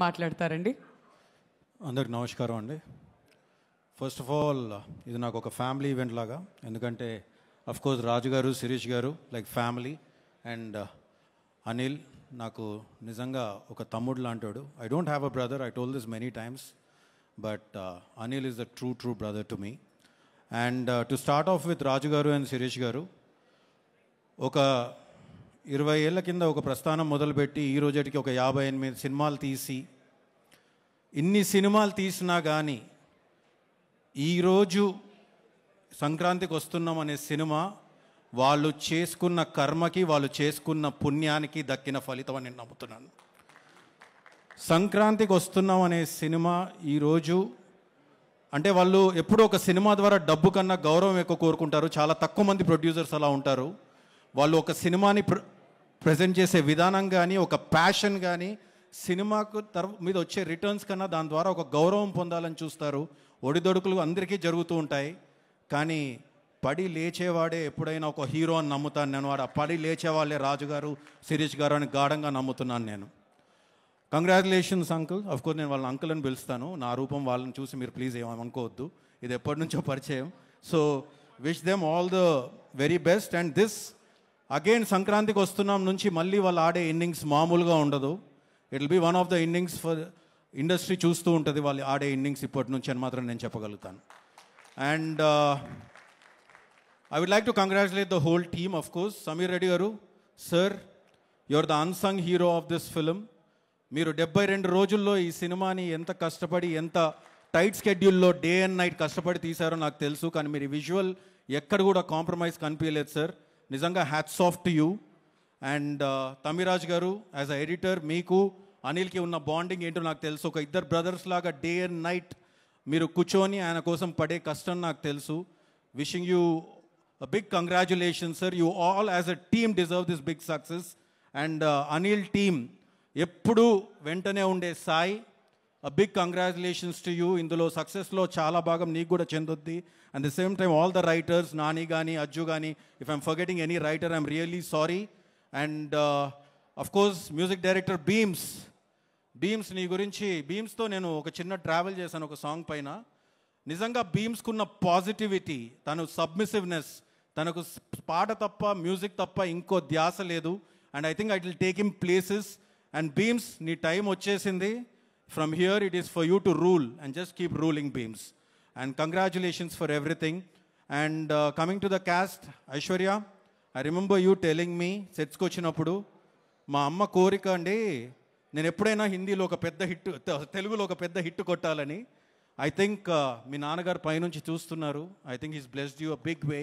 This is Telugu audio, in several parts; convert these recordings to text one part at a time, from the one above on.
మాట్లాడతారండి. అందరికి నమస్కారం అండి. ఫస్ట్ ఆఫ్ ఆల్ ఇది నాకు ఒక ఫ్యామిలీ ఈవెంట్ లాగా, ఎందుకంటే కోర్స్ రాజు గారు, శిరీష్ గారు లైక్ ఫ్యామిలీ, అండ్ అనిల్ నాకు నిజంగా ఒక తమ్ముడు లాంటాడు. I don't have a brother, I told this many times, but Anil is the true brother to me. And to start off with Raju garu and Sirish గారు, ఒక 20 ఏళ్ల కింద ఒక ప్రస్థానం మొదలుపెట్టి ఈ రోజుకి ఒక 58 సినిమాలు తీసి, ఇన్ని సినిమాలు తీసినా కానీ ఈరోజు సంక్రాంతికి వస్తున్నాం అనే సినిమా వాళ్ళు చేసుకున్న కర్మకి, వాళ్ళు చేసుకున్న పుణ్యానికి దక్కిన ఫలితం అని నేను నమ్ముతున్నాను. సంక్రాంతికి వస్తున్నాం అనే సినిమా ఈరోజు అంటే వాళ్ళు ఎప్పుడూ ఒక సినిమా ద్వారా డబ్బు కన్నా గౌరవం ఎక్కువ కోరుకుంటారు. చాలా తక్కువ మంది ప్రొడ్యూసర్స్ అలా ఉంటారు. వాళ్ళు ఒక సినిమాని ప్రజెంట్ చేసే విధానం కానీ, ఒక ప్యాషన్ కానీ, సినిమాకు మీద వచ్చే రిటర్న్స్ కన్నా దాని ద్వారా ఒక గౌరవం పొందాలని చూస్తారు. ఒడిదొడుకులు అందరికీ జరుగుతూ ఉంటాయి, కానీ పడి లేచేవాడే ఎప్పుడైనా ఒక హీరో అని నమ్ముతాను నేను. వాడు పడి లేచేవాళ్ళే రాజు గారు, శిరీష్ గారు అని గాఢంగా నమ్ముతున్నాను నేను. Congratulations uncle. కోర్స్ నేను వాళ్ళని అంకుల్ అని పిలుస్తాను, నా రూపం వాళ్ళని చూసి మీరు ప్లీజ్ ఏమనుకోవద్దు, ఇది ఎప్పటి నుంచో పరిచయం. So wish them all the very best. And this again సంక్రాంతికి వస్తున్నాం నుంచి మళ్ళీ వాళ్ళు ఆడే ఇన్నింగ్స్ మామూలుగా ఉండదు. It will be one of the innings for industry చూస్తూ ఉంటుంది వాళ్ళు ఆడే ఇన్నింగ్స్ ఇప్పటి నుంచి అని మాత్రం నేను చెప్పగలుగుతాను. And I would like to congratulate the whole team. Of course Sameer Reddy garu, sir, you are the unsung hero of this film. మీరు 72 రోజుల్లో ఈ సినిమాని ఎంత కష్టపడి, ఎంత టైట్ స్కెడ్యూల్లో డే అండ్ నైట్ కష్టపడి తీశారో నాకు తెలుసు, కానీ మీరు విజువల్ ఎక్కడ కూడా కాంప్రమైజ్ కనిపించలేదు సార్. నిజంగా hats off to you. And Tamiraj గారు, యాజ్ అ ఎడిటర్, మీకు అనిల్కి ఉన్న బాండింగ్ ఏంటో నాకు తెలుసు. ఒక ఇద్దరు బ్రదర్స్ లాగా డే అండ్ నైట్ మీరు కూర్చొని ఆయన కోసం పడే కష్టం నాకు తెలుసు. Wishing you big congratulation sir. You all as a team deserve this big success. And Anil team ఎప్పుడూ వెంటనే ఉండే Sai, big congratulations to you. ఇందులో సక్సెస్లో చాలా భాగం నీకు కూడా చెందుద్ది. And the same time all the writers, Nani కానీ, అజ్జు కానీ, if I'm forgetting any writer I'm really sorry. And of course music director Bheems నీ గురించి, బీమ్స్తో నేను ఒక చిన్న ట్రావెల్ చేశాను ఒక సాంగ్ పైన. నిజంగా బీమ్స్కున్న పాజిటివిటీ, తను సబ్మిసివ్నెస్, తనకు పాట తప్ప, మ్యూజిక్ తప్ప ఇంకో ధ్యాస లేదు. And I think I will take him places. And Bheems, నీ టైం వచ్చేసింది. From here it is for you to rule and just keep ruling Bheems. And congratulations for everything. And coming to the cast, Aishwarya, I remember you telling me సెట్స్కి వచ్చినప్పుడు, మా అమ్మ కోరిక అండి నేను ఎప్పుడైనా హిందీలో ఒక పెద్ద హిట్, తెలుగులో ఒక పెద్ద హిట్ కొట్టాలని. ఐ థింక్ మీ నాన్నగారు పైనుంచి చూస్తున్నారు. I think he's blessed you a big way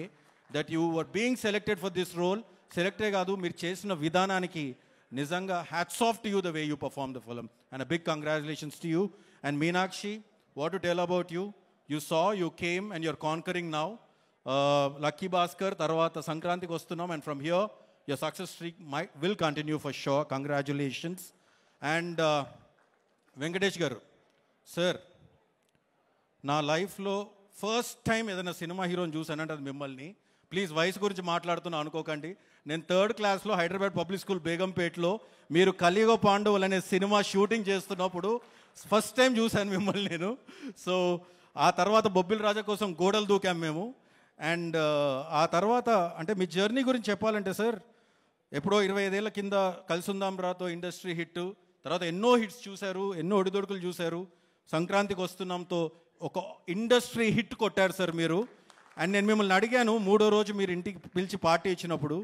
that you were being selected for this role. సెలెక్టే కాదు, మీరు చేసిన విధానానికి నిజంగా hats off to you the way you perform the film. And a big congratulations to you. And Meenakshi, what to tell about you? You saw, you came and you're conquering now. Lucky Bhaskar తర్వాత సంక్రాంతికి వస్తున్నాం, and from here your success streak will continue for sure. Congratulations. And Venkatesh గారు, సార్, నా లైఫ్లో ఫస్ట్ టైం ఏదైనా సినిమా హీరోని చూసానంటే అది మిమ్మల్ని. ప్లీజ్ వయసు గురించి మాట్లాడుతున్నా అనుకోకండి. నేను 3rd క్లాస్లో హైదరాబాద్ పబ్లిక్ స్కూల్ బేగంపేటలో మీరు కలియుగ పాండవులు అనే సినిమా షూటింగ్ చేస్తున్నప్పుడు ఫస్ట్ టైం చూశాను మిమ్మల్ని నేను. సో ఆ తర్వాత బొబ్బిల్ రాజా కోసం గోడలు దూకాం మేము. అండ్ ఆ తర్వాత అంటే మీ జర్నీ గురించి చెప్పాలంటే సార్, ఎప్పుడో 25 ఏళ్ల కింద కలిసుందాం రాతో ఇండస్ట్రీ హిట్, తర్వాత ఎన్నో హిట్స్ చూశారు, ఎన్నో ఒడిదొడుకులు చూశారు. సంక్రాంతికి వస్తున్నాంతో ఒక ఇండస్ట్రీ హిట్ కొట్టారు సార్ మీరు. అండ్ నేను మిమ్మల్ని అడిగాను 3వ రోజు మీరు ఇంటికి పిలిచి పార్టీ ఇచ్చినప్పుడు,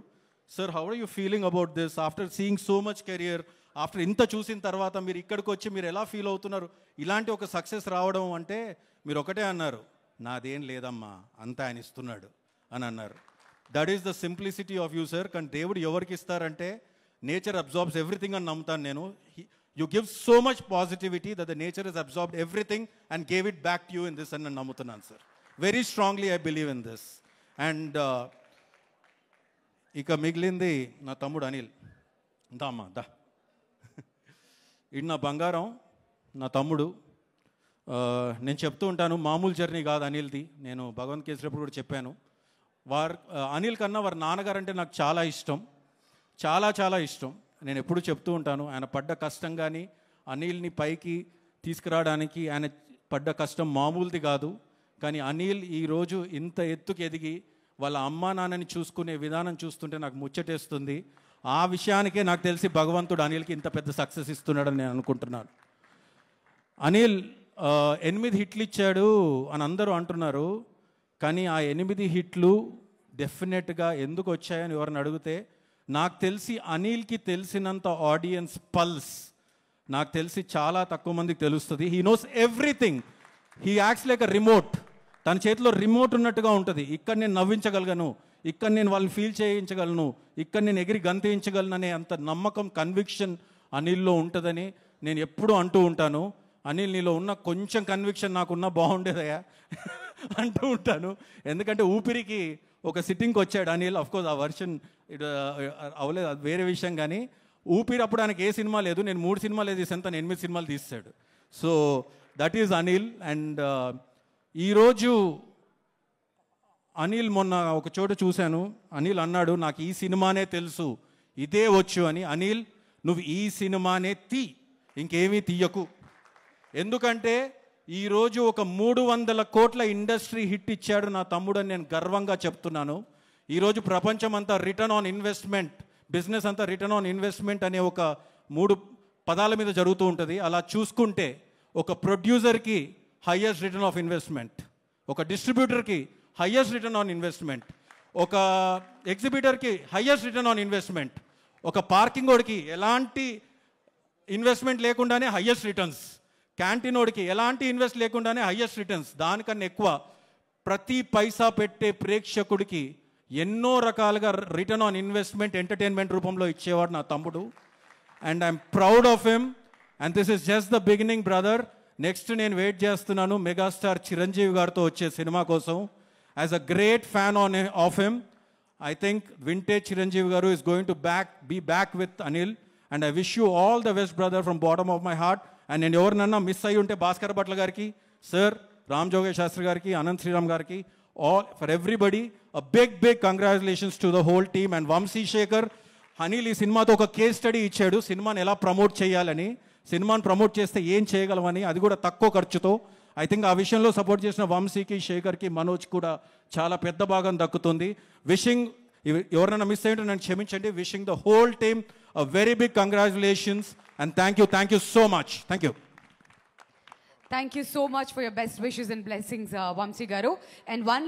sir how are you feeling about this after seeing so much career, after ఇంత చూసిన తర్వాత మీరు ఇక్కడికి వచ్చి మీరు ఎలా ఫీల్ అవుతున్నారు, ఇలాంటి ఒక సక్సెస్ రావడం అంటే? మీరు ఒకటే అన్నారు, నాదేం లేదమ్మా, అంతా ఆయన ఇస్తున్నాడు అని అన్నారు. That is the simplicity of you sir. కానీ దేవుడు ఎవరికి ఇస్తారంటే నేచర్ అబ్జార్బ్స్ ఎవ్రీథింగ్ అని నమ్ముతాను నేను. You give so much positivity that the nature is absorbed everything and gave it back to you in this అని నేను నమ్ముతున్నాను sir. Very strongly I believe in this. And ఇక మిగిలింది నా తమ్ముడు అనిల్. దా అమ్మా దా, ఇది నా బంగారం, నా తమ్ముడు. నేను చెప్తూ ఉంటాను, మామూలు జర్నీ కాదు అనిల్ది. నేను భగవంత్ కేసరిప్పుడు కూడా చెప్పాను. అనిల్ కన్నా వారి నాన్నగారు అంటే నాకు చాలా ఇష్టం, చాలా చాలా ఇష్టం. నేను ఎప్పుడు చెప్తూ ఉంటాను, ఆయన పడ్డ కష్టం కానీ, అనిల్ని పైకి తీసుకురావడానికి ఆయన పడ్డ కష్టం మామూలుది కాదు. కానీ అనిల్ ఈరోజు ఇంత ఎత్తుకు ఎదిగి వాళ్ళ అమ్మా నాన్నని చూసుకునే విధానం చూస్తుంటే నాకు ముచ్చటేస్తుంది. ఆ విషయానికే నాకు తెలిసి భగవంతుడు అనిల్కి ఇంత పెద్ద సక్సెస్ ఇస్తున్నాడని నేను అనుకుంటున్నాను. అనిల్ 8 హిట్లు ఇచ్చాడు అని అందరూ అంటున్నారు. కానీ ఆ 8 హిట్లు డెఫినెట్గా ఎందుకు వచ్చాయని ఎవరిని అడిగితే నాకు తెలిసి అనిల్కి తెలిసినంత ఆడియన్స్ పల్స్ నాకు తెలిసి చాలా తక్కువ మందికి తెలుస్తుంది. He knows everything. He acts like a remote. తన చేతిలో రిమోట్ ఉన్నట్టుగా ఉంటుంది. ఇక్కడ నేను నవ్వించగలను, ఇక్కడ నేను వాళ్ళని ఫీల్ చేయించగలను, ఇక్కడ నేను ఎగిరి గంతేయించగలను అనే అంత నమ్మకం, కన్విక్షన్ అనిల్లో ఉంటుందని నేను ఎప్పుడూ అంటూ ఉంటాను. అనిల్, నీలో ఉన్న కొంచెం కన్విక్షన్ నాకున్నా బాగుండేదయ్యా అంటూ ఉంటాను. ఎందుకంటే ఊపిరికి ఒక సిట్టింగ్కి వచ్చాడు అనిల్. అఫ్కోర్స్ ఆ వర్షన్ అవ్వలేదు, అది వేరే విషయం. కానీ ఊపిరి అప్పుడు ఆయనకి ఏ సినిమా లేదు. నేను 3 సినిమాలు తీసాను, తను 8 సినిమాలు తీస్తాడు. So that is Anil. And ఈరోజు అనిల్ మొన్న ఒక చోట చూశాను, అనిల్ అన్నాడు నాకు ఈ సినిమానే తెలుసు, ఇదే వచ్చు అని. అనిల్, నువ్వు ఈ సినిమానే ఇంకేమీ తీయకు. ఎందుకంటే ఈరోజు ఒక 300 కోట్ల ఇండస్ట్రీ హిట్ ఇచ్చాడు నా తమ్ముడు అని నేను గర్వంగా చెప్తున్నాను. ఈరోజు ప్రపంచం అంతా రిటర్న్ ఆన్ ఇన్వెస్ట్మెంట్, బిజినెస్ అంతా రిటర్న్ ఆన్ ఇన్వెస్ట్మెంట్ అనే ఒక 3 పదాల మీద జరుగుతూ ఉంటుంది. అలా చూసుకుంటే ఒక ప్రొడ్యూసర్కి హయ్యెస్ట్ రిటర్న్ ఆఫ్ ఇన్వెస్ట్మెంట్, ఒక డిస్ట్రిబ్యూటర్కి హయ్యెస్ట్ రిటర్న్ ఆన్ ఇన్వెస్ట్మెంట్, ఒక ఎగ్జిబిటర్కి హయ్యెస్ట్ రిటర్న్ ఆన్ ఇన్వెస్ట్మెంట్, ఒక పార్కింగ్ వాడికి ఎలాంటి ఇన్వెస్ట్మెంట్ లేకుండానే హయ్యెస్ట్ రిటర్న్స్, క్యాంటీనోడికి ఎలాంటి ఇన్వెస్ట్ లేకుండానే హయ్యెస్ట్ రిటర్న్స్. దానికన్నా ఎక్కువ ప్రతి పైసా పెట్టే ప్రేక్షకుడికి ఎన్నో రకాలుగా రిటర్న్ ఆన్ ఇన్వెస్ట్మెంట్ ఎంటర్టైన్మెంట్ రూపంలో ఇచ్చేవాడు నా తమ్ముడు. And I'm proud of him. And this is just the beginning brother. Next నేను వెయిట్ చేస్తున్నాను మెగాస్టార్ చిరంజీవి గారితో వచ్చే సినిమా కోసం. As a great fan of him, I think vintage Chiranjeevi గారు is going to be back with Anil. And I wish you all the best brother from bottom of my heart. And నేను ఎవరినన్నా మిస్ అయ్యి ఉంటే భాస్కర్ భట్ల గారికి, సార్ రామ్ జోగేష్ శాస్త్రి గారికి, అనంత్ శ్రీరామ్ గారికి, all for everybody a big congratulations to the whole team. And Vamsi Shekhar, Anil ఈ సినిమాతో ఒక కేస్ స్టడీ ఇచ్చాడు సినిమాని ఎలా ప్రమోట్ చేయాలని, సినిమాని ప్రమోట్ చేస్తే ఏం చేయగలమని, అది కూడా తక్కువ ఖర్చుతో. ఐ థింక్ ఆ విషయంలో సపోర్ట్ చేసిన వంశీకి, శేఖర్కి, మనోజ్ కూడా చాలా పెద్ద భాగం దక్కుతుంది. విషింగ్, ఎవరైనా మిస్ అయ్యింటే నన్ను క్షమించండి. Wishing the whole team a very big congratulations and thank you so much. Thank you so much for your best wishes and blessings, Vamsi garu. And one